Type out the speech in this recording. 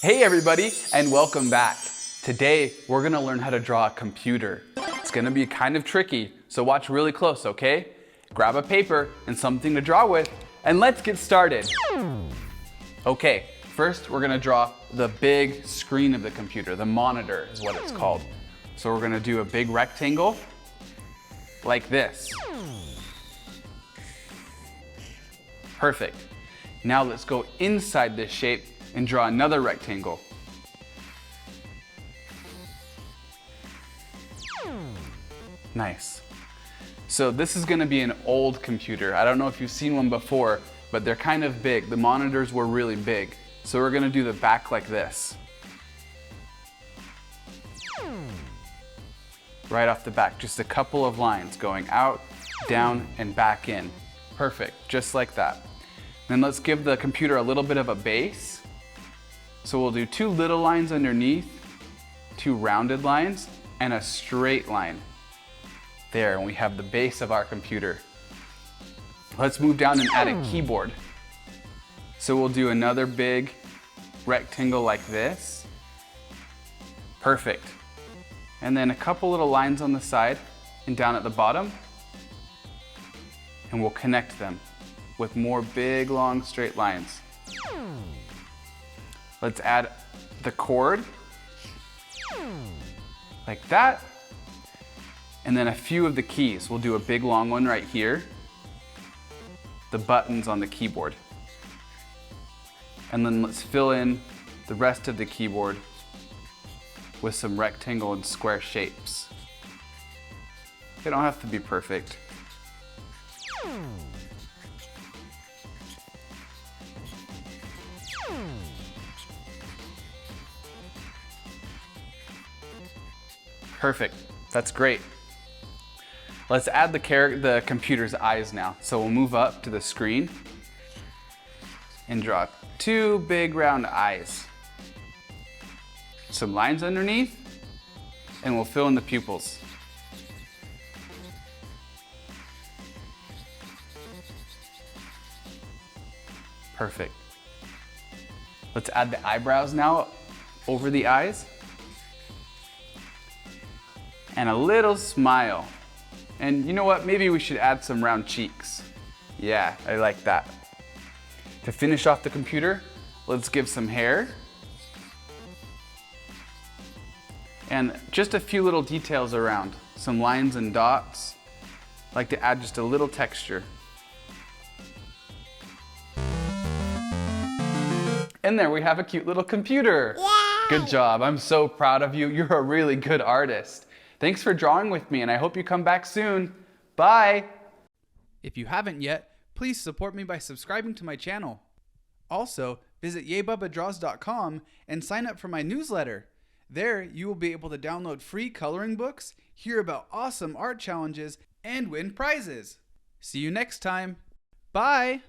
Hey everybody, and welcome back. Today, we're gonna learn how to draw a computer. It's gonna be kind of tricky, so watch really close, okay? Grab a paper and something to draw with, and let's get started. Okay, first we're gonna draw the big screen of the computer. The monitor is what it's called. So we're gonna do a big rectangle like this. Perfect. Now let's go inside this shape and draw another rectangle. Nice. So this is gonna be an old computer. I don't know if you've seen one before, but they're kind of big. The monitors were really big. So we're gonna do the back like this. Right off the back, just a couple of lines going out, down, and back in. Perfect, just like that. Then let's give the computer a little bit of a base. So we'll do two little lines underneath, two rounded lines, and a straight line. There, and we have the base of our computer. Let's move down and add a keyboard. So we'll do another big rectangle like this. Perfect. And then a couple little lines on the side and down at the bottom. And we'll connect them with more big, long, straight lines. Let's add the cord, like that. And then a few of the keys. We'll do a big long one right here. The buttons on the keyboard. And then let's fill in the rest of the keyboard with some rectangle and square shapes. They don't have to be perfect. Perfect, that's great. Let's add the computer's eyes now. So we'll move up to the screen and draw two big round eyes. Some lines underneath, and we'll fill in the pupils. Perfect. Let's add the eyebrows now over the eyes. And a little smile. And you know what? Maybe we should add some round cheeks. Yeah, I like that. To finish off the computer, let's give some hair. And just a few little details around. Some lines and dots. I like to add just a little texture. And there we have a cute little computer. Yay! Good job. I'm so proud of you. You're a really good artist. Thanks for drawing with me, and I hope you come back soon. Bye! If you haven't yet, please support me by subscribing to my channel. Also, visit YayBubbaDraws.com and sign up for my newsletter. There, you will be able to download free coloring books, hear about awesome art challenges, and win prizes. See you next time. Bye!